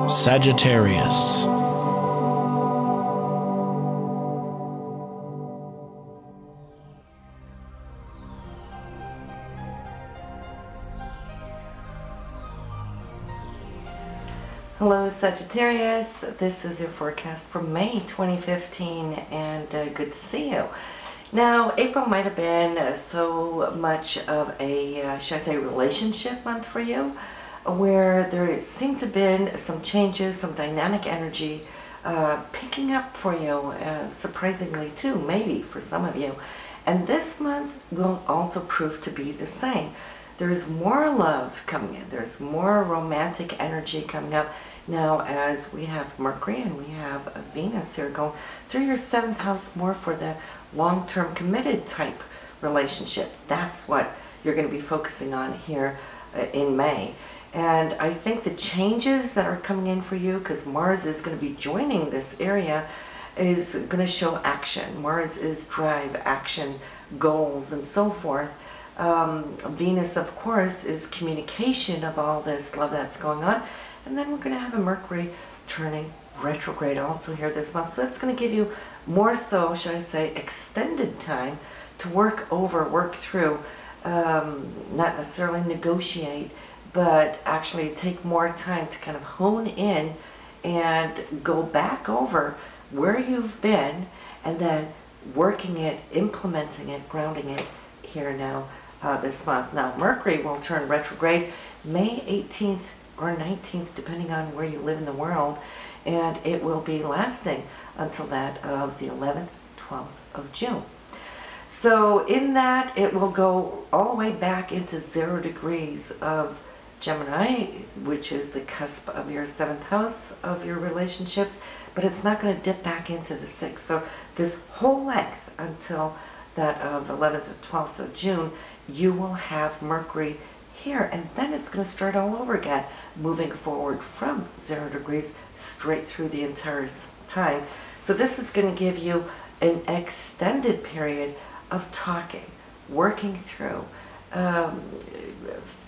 Sagittarius. Hello Sagittarius, this is your forecast for May 2015 and good to see you. Now April might have been so much of a, should I say, relationship month for you, where there seemed to have been some changes, some dynamic energy picking up for you, surprisingly too, maybe for some of you. And this month will also prove to be the same. There's more love coming in. There's more romantic energy coming up now as we have Mercury and we have Venus here going through your 7th house, more for the long-term committed type relationship. That's what you're going to be focusing on here in May. And I think the changes that are coming in for you, because Mars is going to be joining this area, is going to show action. Mars is drive, action, goals, and so forth. Venus, of course, is communication of all this love that's going on. And then we're going to have a Mercury turning retrograde also here this month. So that's going to give you more so, should I say, extended time to work over, work through, not necessarily negotiate, but actually take more time to kind of hone in and go back over where you've been and then working it, implementing it, grounding it here now this month. Now Mercury will turn retrograde May 18th or 19th, depending on where you live in the world, and it will be lasting until that of the 11th, 12th of June. So in that, it will go all the way back into 0 degrees of Gemini, which is the cusp of your 7th house of your relationships, but it's not going to dip back into the 6th. So this whole length until that of 11th or 12th of June, you will have Mercury here, and then it's going to start all over again, moving forward from 0 degrees straight through the entire time. So this is going to give you an extended period of talking, working through,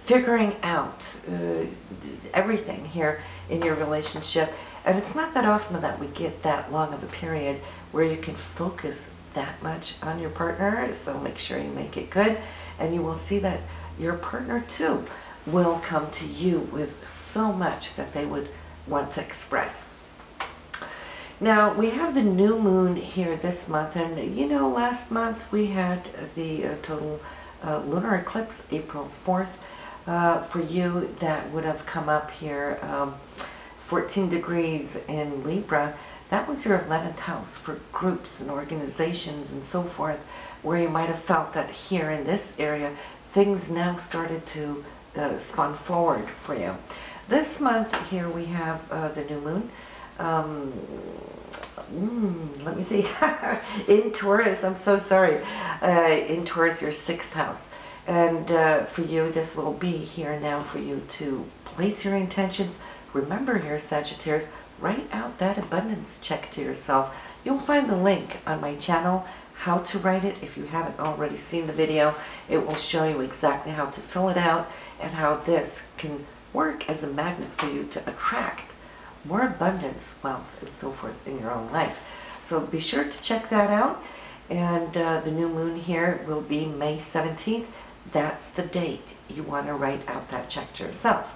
figuring out everything here in your relationship. And it's not that often that we get that long of a period where you can focus that much on your partner, so make sure you make it good, and you will see that your partner too will come to you with so much that they would want to express. Now we have the new moon here this month, and you know, last month we had the total lunar eclipse, April 4th. For you, that would have come up here 14 degrees in Libra. That was your 11th house for groups and organizations and so forth, where you might have felt that here in this area things now started to spawn forward for you. This month here we have the new moon. Let me see. In Taurus, I'm so sorry. In Taurus, your 6th house. And for you, this will be here now for you to place your intentions. Remember here, Sagittarius, write out that abundance check to yourself. You'll find the link on my channel, how to write it. If you haven't already seen the video, it will show you exactly how to fill it out and how this can work as a magnet for you to attract more abundance, wealth, and so forth in your own life. So be sure to check that out. And the new moon here will be May 17th. That's the date you want to write out that check to yourself.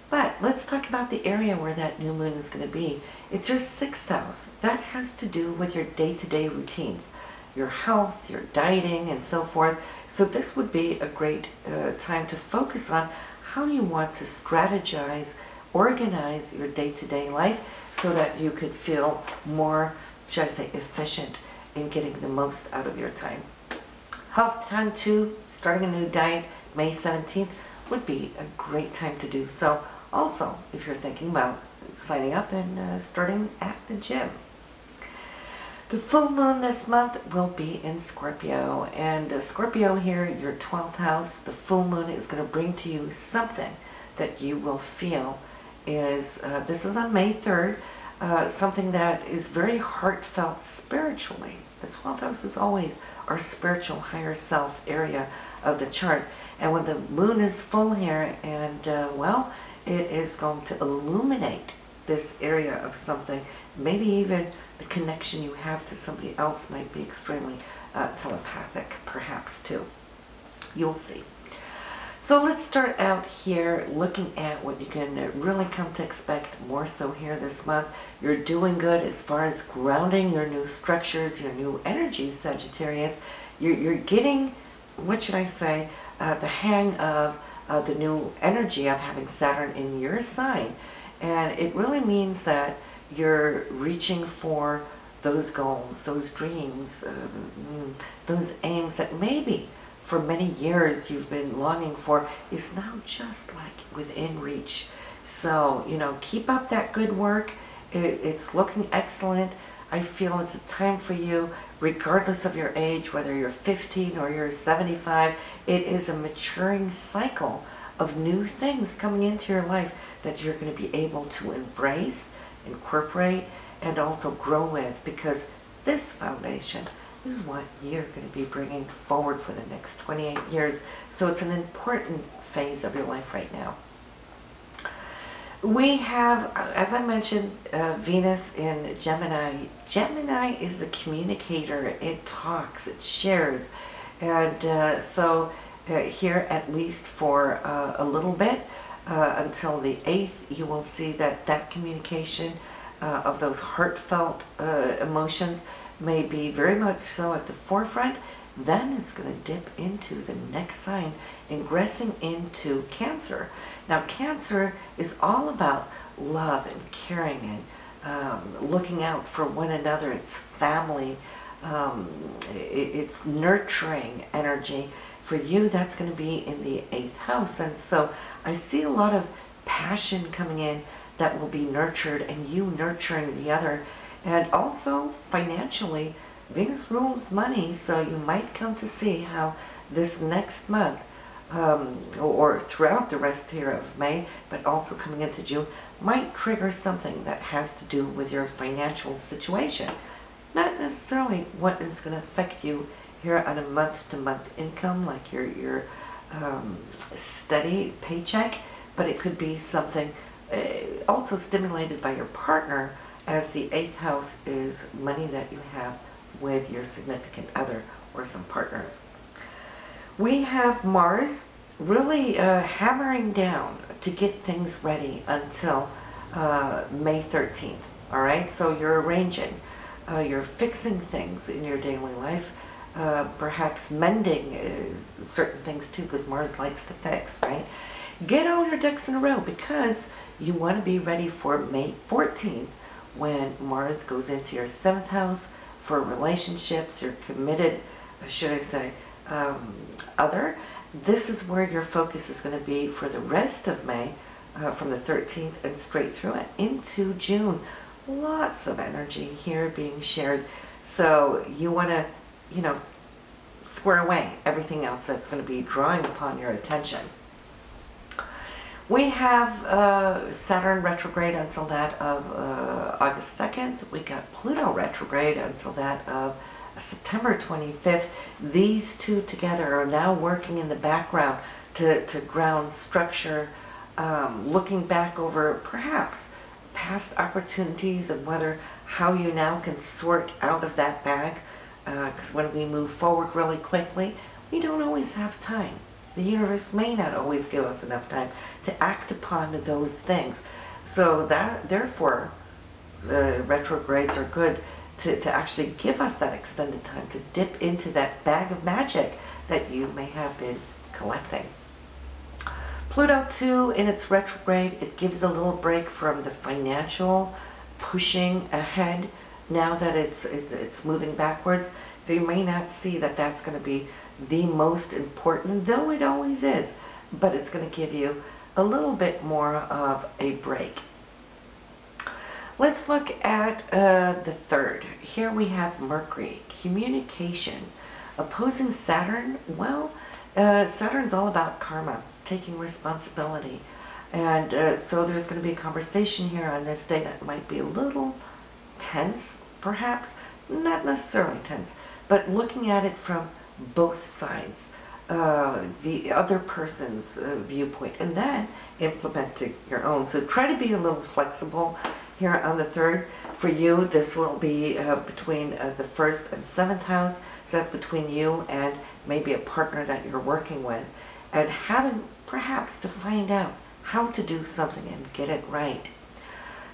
But let's talk about the area where that new moon is going to be. It's your 6th house. That has to do with your day-to-day routines, your health, your dieting, and so forth. So this would be a great time to focus on how you want to strategize, organize your day-to-day life so that you could feel more, should I say, efficient in getting the most out of your time. Health time too, starting a new diet, May 17th, would be a great time to do so. Also, if you're thinking about signing up and starting at the gym. The full moon this month will be in Scorpio, and Scorpio here, your 12th house, the full moon is going to bring to you something that you will feel is, this is on May 3rd, something that is very heartfelt spiritually. The 12th house is always our spiritual higher self area of the chart. And when the moon is full here, and well, it is going to illuminate this area of something. Maybe even the connection you have to somebody else might be extremely telepathic, perhaps too. You'll see. So let's start out here looking at what you can really come to expect more so here this month. You're doing good as far as grounding your new structures, your new energies, Sagittarius. You're getting, what should I say, the hang of the new energy of having Saturn in your sign. And it really means that you're reaching for those goals, those dreams, those aims that maybe for many years you've been longing for is now just like within reach. So, you know, keep up that good work. It's looking excellent. I feel it's a time for you, regardless of your age, whether you're 15 or you're 75, it is a maturing cycle of new things coming into your life that you're going to be able to embrace, incorporate, and also grow with, because this foundation is what you're going to be bringing forward for the next 28 years. So it's an important phase of your life right now. We have, as I mentioned, Venus in Gemini. Gemini is a communicator. It talks, it shares. And so here, at least for a little bit, until the 8th, you will see that that communication of those heartfelt emotions may be very much so at the forefront. Then it's going to dip into the next sign, ingressing into Cancer. Now, Cancer is all about love and caring and looking out for one another. It's family. It's nurturing energy. For you, that's going to be in the 8th house. And so I see a lot of passion coming in that will be nurtured, and you nurturing the other. And also financially, Venus rules money, so you might come to see how this next month, or throughout the rest here of May, but also coming into June, might trigger something that has to do with your financial situation. Not necessarily what is going to affect you here on a month-to-month income, like your steady paycheck, but it could be something also stimulated by your partner, as the 8th house is money that you have with your significant other or some partners. We have Mars really hammering down to get things ready until May 13th. All right, so you're arranging, you're fixing things in your daily life, perhaps mending certain things too, because Mars likes to fix, right? Get all your ducks in a row, because you want to be ready for May 14th, when Mars goes into your 7th house for relationships, your committed, should I say, other. This is where your focus is going to be for the rest of May, from the 13th and straight through it into June. Lots of energy here being shared. So you want to, you know, square away everything else that's going to be drawing upon your attention. We have Saturn retrograde until that of August 2nd. We got Pluto retrograde until that of September 25th. These two together are now working in the background to ground structure, looking back over perhaps past opportunities and how you now can sort out of that bag. Because when we move forward really quickly, we don't always have time. The universe may not always give us enough time to act upon those things. So therefore, retrogrades are good to actually give us that extended time to dip into that bag of magic that you may have been collecting. Pluto too, in its retrograde, it gives a little break from the financial pushing ahead now that it's moving backwards. So you may not see that that's going to be the most important, though it always is, but it's going to give you a little bit more of a break. Let's look at the 3rd. Here we have Mercury, communication, opposing Saturn. Well, Saturn's all about karma, taking responsibility, And so there's going to be a conversation here on this day that might be a little tense, perhaps. Not necessarily tense, but looking at it from both sides. The other person's viewpoint, and then implementing your own. So try to be a little flexible here on the 3rd. For you, this will be between the 1st and 7th house. So that's between you and maybe a partner that you're working with, and having perhaps to find out how to do something and get it right.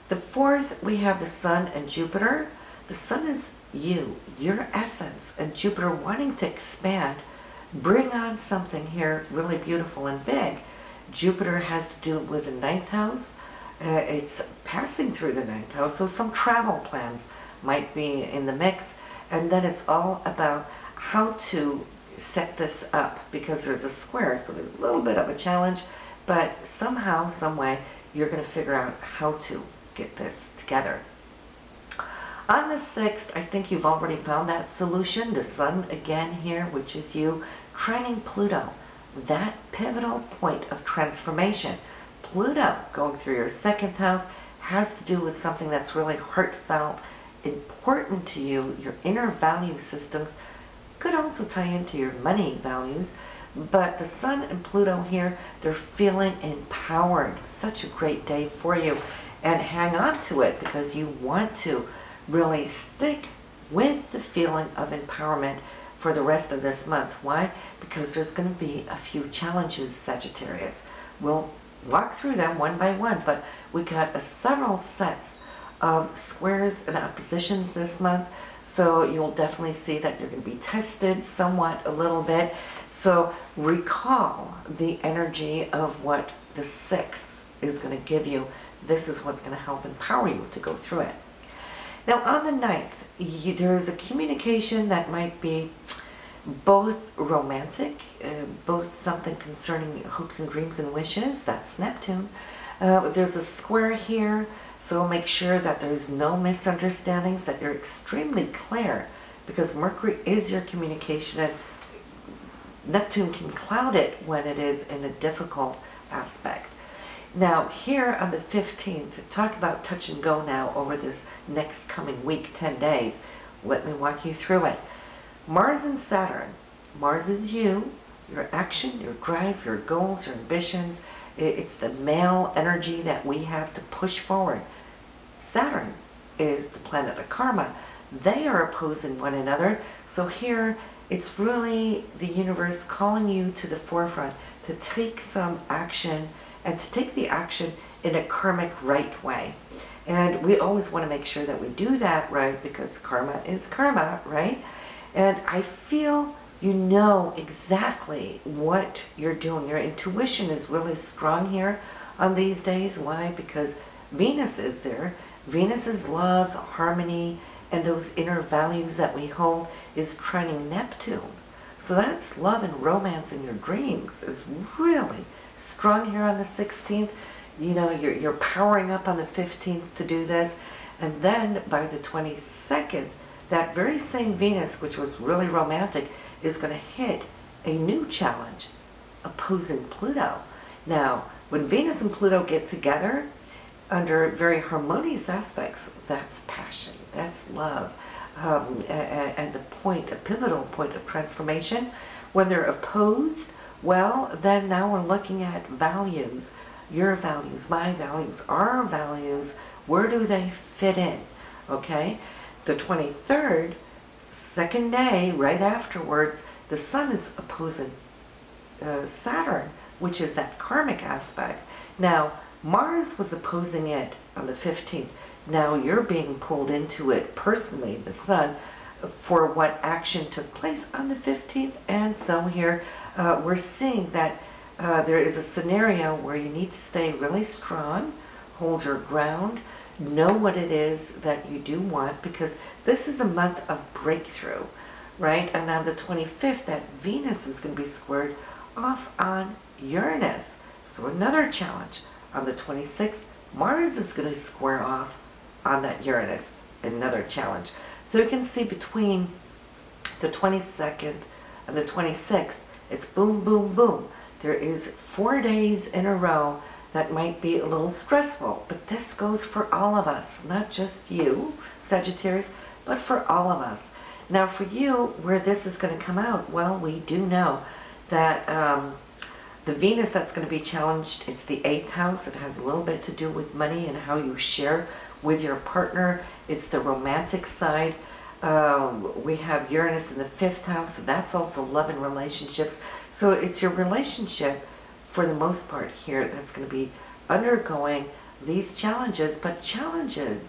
The 4th, we have the Sun and Jupiter. The Sun is you, your essence, and Jupiter wanting to expand, bring on something here really beautiful and big. Jupiter has to do with the 9th house. It's passing through the 9th house, so some travel plans might be in the mix. And then it's all about how to set this up, because there's a square, so there's a little bit of a challenge, but somehow, some way, you're going to figure out how to get this together. On the 6th, I think you've already found that solution. The Sun again here, which is you, trining Pluto, that pivotal point of transformation. Pluto going through your 2nd house has to do with something that's really heartfelt, important to you, your inner value systems. Could also tie into your money values. But the Sun and Pluto here, they're feeling empowered. Such a great day for you. And hang on to it, because you want to really stick with the feeling of empowerment for the rest of this month. Why? Because there's going to be a few challenges, Sagittarius. We'll walk through them one by one, but we got several sets of squares and oppositions this month. So you'll definitely see that you're going to be tested somewhat a little bit. So recall the energy of what the 6th is going to give you. This is what's going to help empower you to go through it. Now on the 9th, there's a communication that might be both romantic, both something concerning hopes and dreams and wishes. That's Neptune. There's a square here, so make sure that there's no misunderstandings, that you're extremely clear, because Mercury is your communication, and Neptune can cloud it when it is in a difficult aspect. Now here on the 15th, talk about touch and go now over this next coming week, 10 days. Let me walk you through it. Mars and Saturn. Mars is you, your action, your drive, your goals, your ambitions. It's the male energy that we have to push forward. Saturn is the planet of karma. They are opposing one another. So here, it's really the universe calling you to the forefront to take some action, and to take the action in a karmic right way. And we always want to make sure that we do that right, because karma is karma, right? And I feel you know exactly what you're doing. Your intuition is really strong here on these days. Why? Because Venus is there. Venus is love, harmony, and those inner values that we hold is trining Neptune. So that's love and romance in your dreams is really strong here on the 16th. You know, you're powering up on the 15th to do this. And then by the 22nd, that very same Venus, which was really romantic, is going to hit a new challenge, opposing Pluto. Now, when Venus and Pluto get together under very harmonious aspects, that's passion, that's love, and the point, a pivotal point of transformation. When they're opposed, well, then now we're looking at values, your values, my values, our values. Where do they fit in? Okay, the 23rd, second day, right afterwards, the Sun is opposing Saturn, which is that karmic aspect. Now, Mars was opposing it on the 15th. Now you're being pulled into it personally, the Sun, for what action took place on the 15th. And so here we're seeing that there is a scenario where you need to stay really strong, hold your ground, know what it is that you do want, because this is a month of breakthrough, right? And on the 25th, that Venus is going to be squared off on Uranus. So another challenge. On the 26th, Mars is going to square off on that Uranus. Another challenge. So you can see between the 22nd and the 26th, it's boom, boom, boom. There is 4 days in a row that might be a little stressful. But this goes for all of us, not just you, Sagittarius, but for all of us. Now for you, where this is going to come out, well, we do know that the Venus that's going to be challenged, it's the 8th house. It has a little bit to do with money and how you share with your partner. It's the romantic side. We have Uranus in the 5th house, so that's also love and relationships. So it's your relationship, for the most part here, that's going to be undergoing these challenges. But challenges,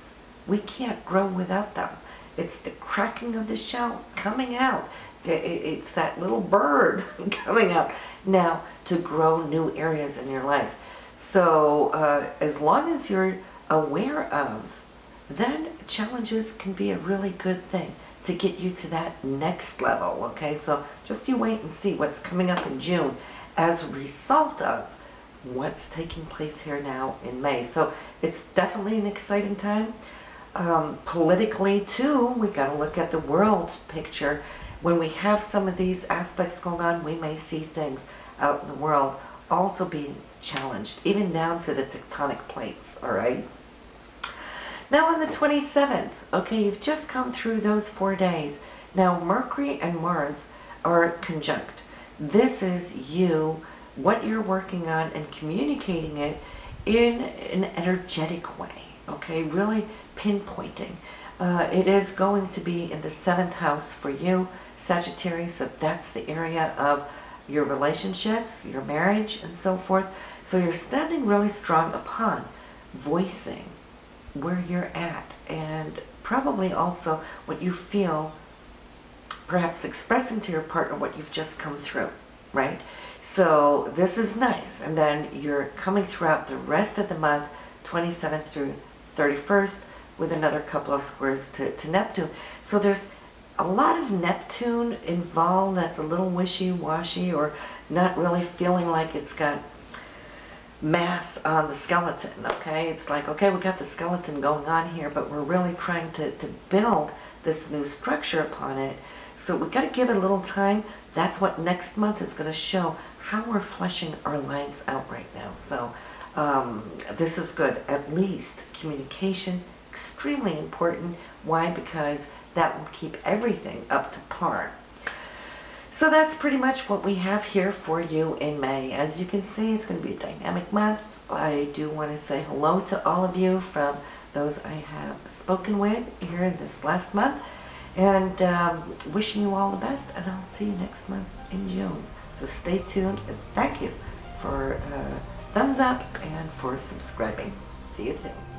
we can't grow without them. It's the cracking of the shell coming out. It's that little bird coming out now to grow new areas in your life. So as long as you're aware of, then challenges can be a really good thing to get you to that next level, okay? So just you wait and see what's coming up in June as a result of what's taking place here now in May. So it's definitely an exciting time. Politically too, we got to look at the world picture. When we have some of these aspects going on, we may see things out in the world also being challenged, even down to the tectonic plates, all right? Now on the 27th, okay, you've just come through those 4 days. Now Mercury and Mars are conjunct. This is you, what you're working on, and communicating it in an energetic way, okay, really pinpointing. It is going to be in the 7th house for you, Sagittarius, so that's the area of your relationships, your marriage, and so forth. So you're standing really strong upon voicing where you're at, and probably also what you feel, perhaps expressing to your partner what you've just come through, right? So this is nice. And then you're coming throughout the rest of the month, 27th through 31st, with another couple of squares to Neptune. So there's a lot of Neptune involved that's a little wishy-washy, or not really feeling like it's got mass on the skeleton, okay? It's like, okay, we got the skeleton going on here, but we're really trying to build this new structure upon it. So we got to give it a little time. That's what next month is going to show, how we're fleshing our lives out right now. So this is good. At least communication, extremely important. Why? Because that will keep everything up to par. So that's pretty much what we have here for you in May. As you can see, it's going to be a dynamic month. I do want to say hello to all of you from those I have spoken with here in this last month. And wishing you all the best, and I'll see you next month in June. So stay tuned, and thank you for thumbs up and for subscribing. See you soon.